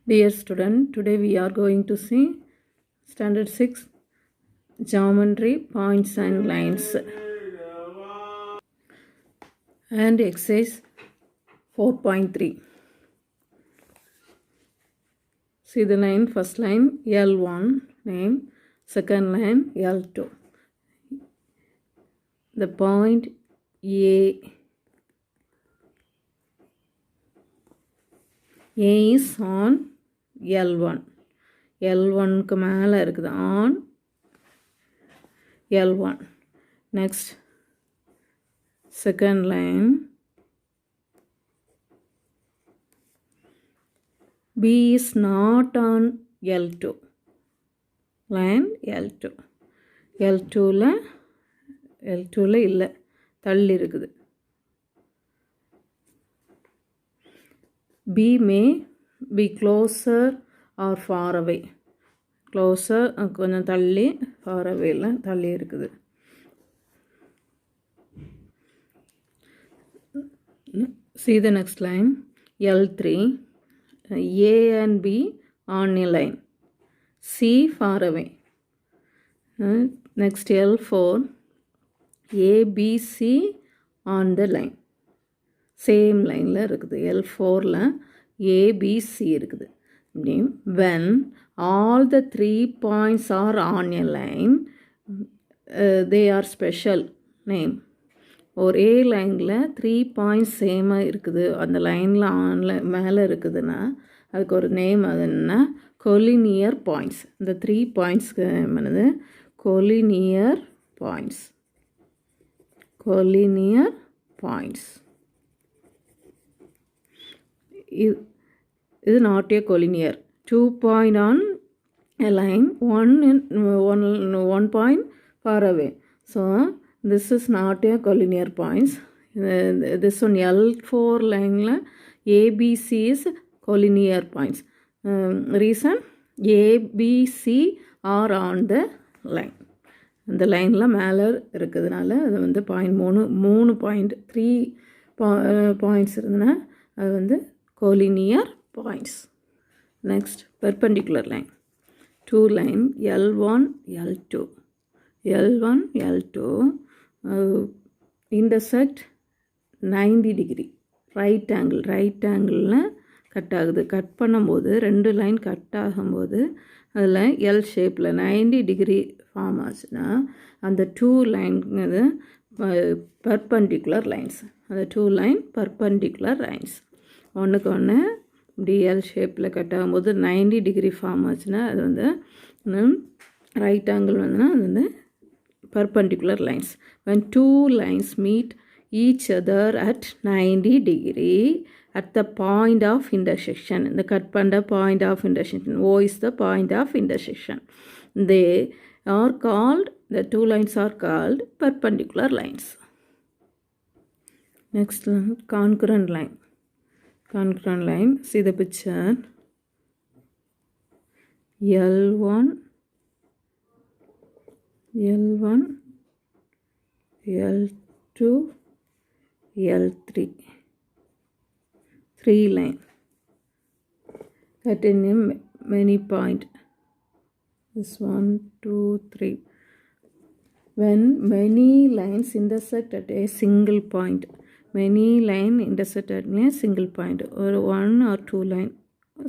Dear student, today we are going to see Standard 6 Geometry, Points and Lines and Exercise 4.3. See the line, first line L1 name, second line L2. The point A is on L1. L1க்கு மேலே இருக்குது on L1. Next, second line B is not on L2. Line L2. L2ல இல்லை, தள்ளி இருக்குது. B may be closer or far away. Closer கொஞ்சம் தள்ளி, far away தள்ளி இருக்குது. See the next line L3. A and B on a line, C far away. Next L4. A, B, C on the line. Same லைனில் இருக்குது. L4ல A, B, C இருக்குது. When all the 3 points are on a line, they are special name. ஒரே லைனில் 3 points சேமாக இருக்குது, அந்த லைனில் ஆனில் மேலே இருக்குதுன்னா அதுக்கு ஒரு நேம். அது என்ன? Collinear points. இந்த 3 பாயிண்ட்ஸ்க்கு என்னது? Collinear points. Collinear points. இது not a collinear. 2 point on a line, one point far away. So this is not a collinear points. This one L4 line A, B, C is collinear points. Reason A, B, C are on the line. இந்த லைனில் மேலே இருக்கிறதுனால அது வந்து மூணு point 3 points இருந்ததுன்னா அது வந்து collinear points. Next, perpendicular line. 2 line L1, L2. L1, L2 intersect 90 degree. Right angle cut ஆகுது. கட் பண்ணும்போது 2 லைன் கட் ஆகும்போது அதில் L ஷேப்பில் 90 டிகிரி ஃபார்ம் ஆச்சுன்னா அந்த 2 லைன் பர்பண்டிகுலர் லைன்ஸ். அந்த 2 லைன் பர்பண்டிகுலர் லைன்ஸ் ஒன்றுக்கு ஒன்று இப்படி எல் ஷேப்பில் கட் ஆகும்போது 90 டிகிரி ஃபார்ம் ஆச்சுன்னா அது வந்து ரைட் ஆங்கிள் வந்துன்னா அது வந்து perpendicular lines. when 2 lines meet each other at 90 degree at the point of intersection, இந்த கட் பண்ணுற point of intersection, O is the point of intersection, they are called, the 2 lines are called perpendicular lines. Next one, concurrent line. Concurrent line, see the picture. L1, L2, L3. 3 line. At many point. This 1, 2, 3. When many lines intersect at a single point. Many line intersect at a single point. ஒரு 1 or 2 line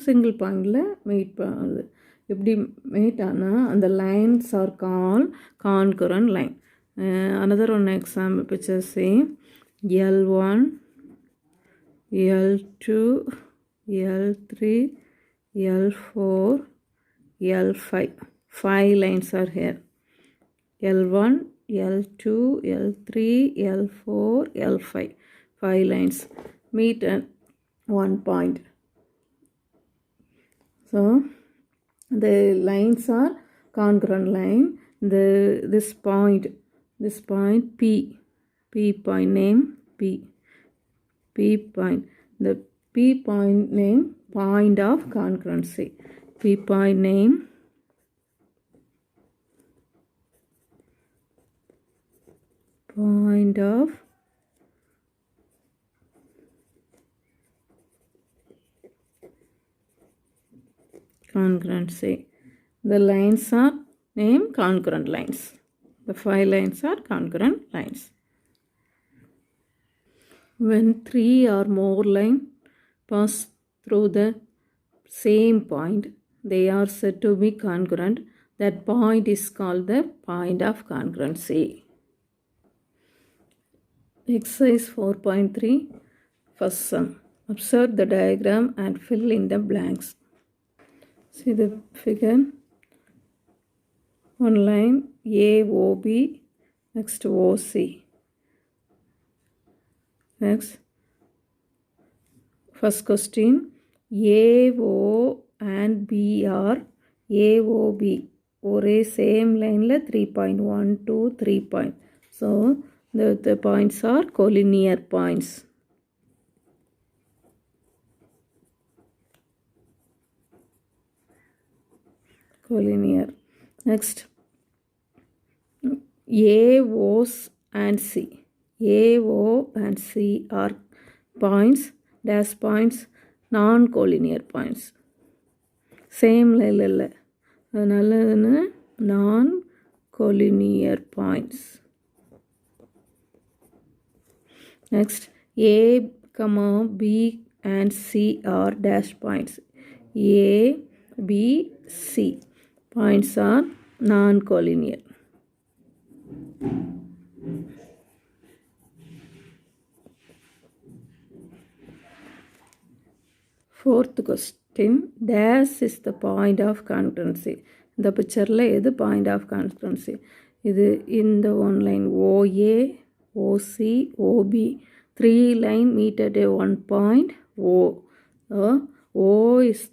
single pointல meet பண்ணுது. எப்படி meet ஆனால் அந்த lines R call concurrent line. another one example picture, say L1, L2, L3, L4, L5. 5 lines are here. L1, L2, L3, L4, L5. 5 lines meet at one point. So the lines are concurrent line. This point P point name P point. The P point name point of concurrency. P point name point of Congruency. The lines are named concurrent lines. The 5 lines are concurrent lines. When 3 or more lines pass through the same point, they are said to be congruent. That point is called the point of congruency. Exercise 4.3. First sum. Observe the diagram and fill in the blanks. See the figure. One line AOB, next OC. Next, first question, AO and B are AOB. ஒரே same lineல 3.1 to 3 point. So, the points are collinear points. Collinear. Next, AO and C. AO and C are points, dash points, non-collinear points. Same line. Non-collinear points. Next, A, B and C are dash points. A, B, C. Points are non-collinear. Fourth question, dash is the point of congruency. The picture is the point of congruency. This in the one line OA, OC, OB. 3 lines meet at a one point O. O is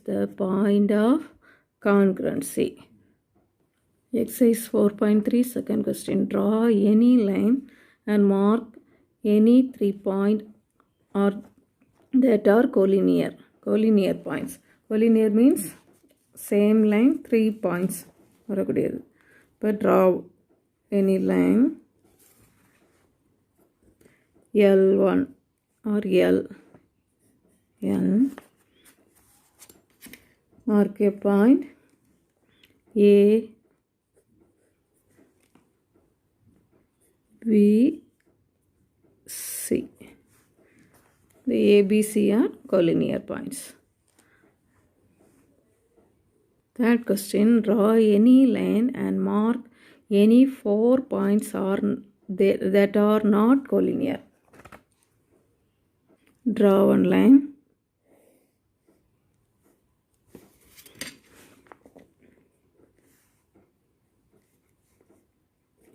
the point of congruency. Exercise 4.3, second question. Draw any line and mark any 3 points that are collinear. Collinear points. Collinear means same line 3 points. But draw any line L1 or L. Mark a point A, B, C. The A, B, C are collinear points. Third question, draw any line and mark any 4 points that are not collinear. Draw one line.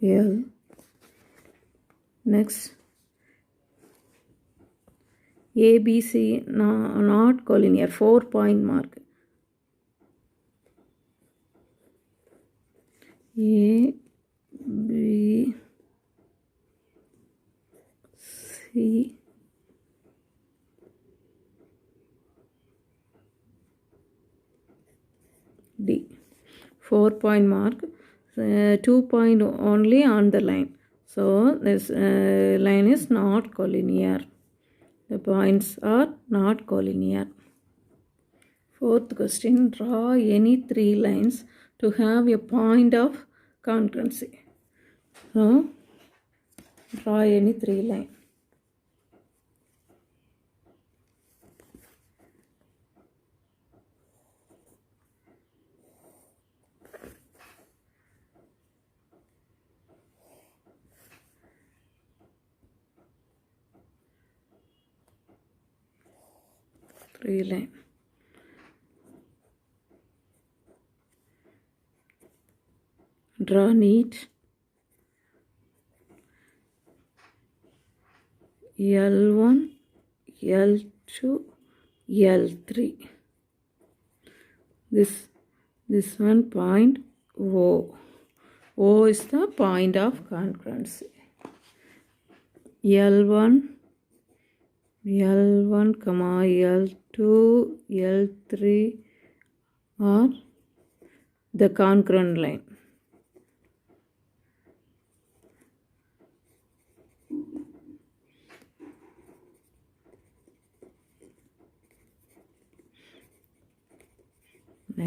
L. Next, A, B, C not collinear, 4 point mark. A, B, C, D. 4 point mark. 2 point only on the line. So, this line is not collinear. The points are not collinear. Fourth question, draw any 3 lines to have a point of congruency. So, draw any 3 lines. Line. Draw neat L1, L2, L3. This one point O. O is the point of congruency. L1, L2, L3 are the congruent line.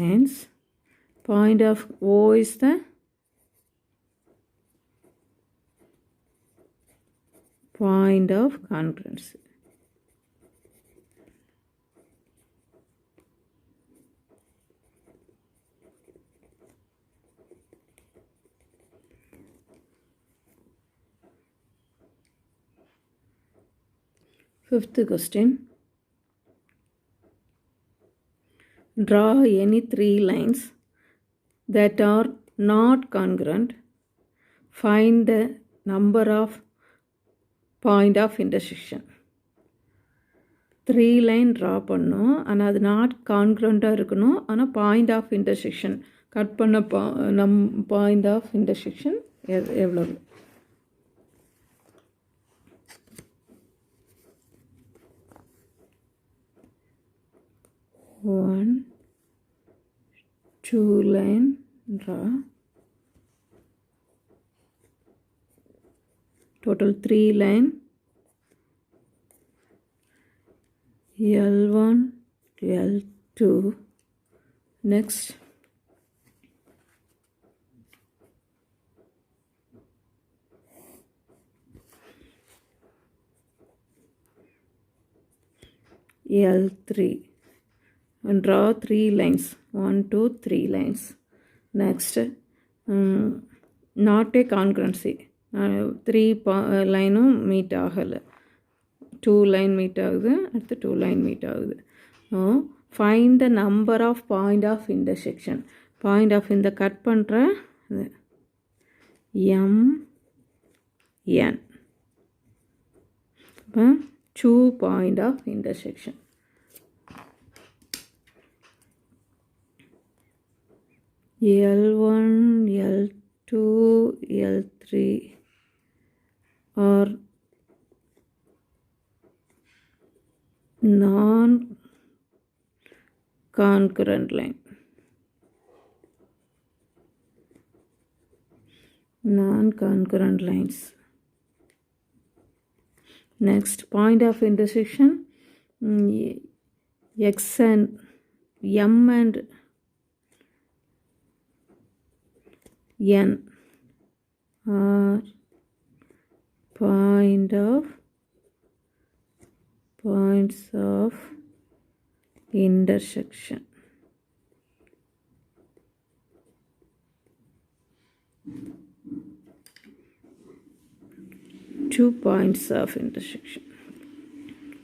lines. Point of O is the point of congruency. Fifth question. Draw any three lines that are not congruent. Find the number of point of intersection. 3 line draw பண்ணோம், ஆனால் அது not கான்க்ரண்ட்டாக இருக்கணும். ஆனால் point of intersection cut பண்ண point of intersection எவ்வளவு? One, 2 line draw. Total 3 line. L1, L2. Next. L3. And draw 3 lines. 1, 2, 3 lines. Next. Not a congruency. 3 லைனும் meet ஆகலை. 2 line meet ஆகுது, அடுத்து 2 லைன் மீட் ஆகுது. Find the number of point of intersection. Point of இந்த cut பண்ணுற MN. இப்போ 2 point of intersection. L1, L2, L3 are non-concurrent line. Non-concurrent lines. Next, point of intersection. X and M and N are points of intersection. Two points of intersection.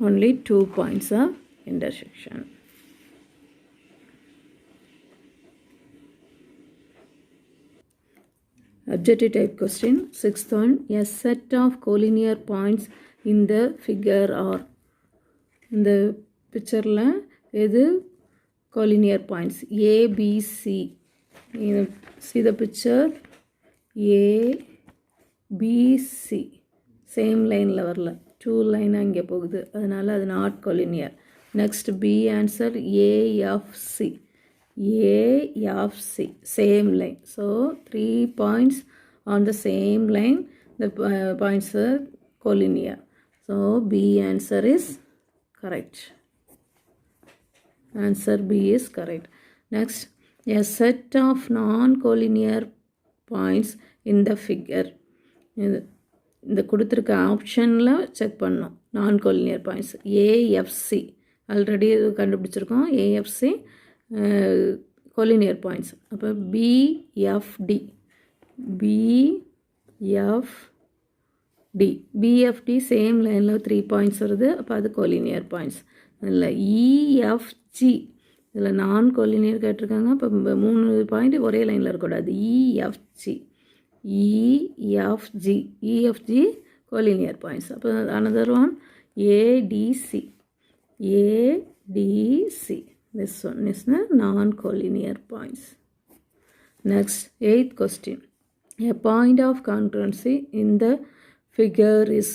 Only 2 points of intersection. Objective type question. Sixth one. A set of collinear points in the figure are. In the picture la edu collinear points A, B, C. See the picture. A, B, C. Same line la varla. 2 line ange pogudhu. Adanal adu not collinear. Next B answer A, F, C. A, F, C. Same line. So 3 points on the same line. The points are collinear. So B answer is correct. Answer B is correct. Next, a set of non-collinear points in the figure. இந்த கொடுத்துருக்க ஆப்ஷனில் check பண்ணோம். non-collinear points AFC already கண்டுபிடிச்சிருக்கோம். AFC collinear points. அப்போ BFD BFD same லைனில் 3 points வருது. அப்போ அது collinear points. இல்லை EFG இதில் நான் collinear கேட்டிருக்காங்க. இப்போ 3 பாயிண்ட் ஒரே லைனில் இருக்கக்கூடாது. EFG collinear points. அப்போ another one ADC. This one is the non-collinear points. Next, 8th question. A point of congruency in the figure is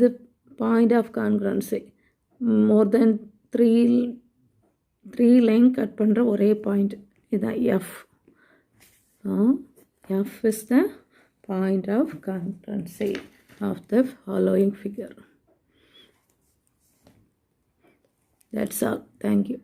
the point of congruency. More than 3 line cut பண்ணுற ஒரே point இதுதான் F. So, F is the point of congruency of the following figure. That's all. Thank you.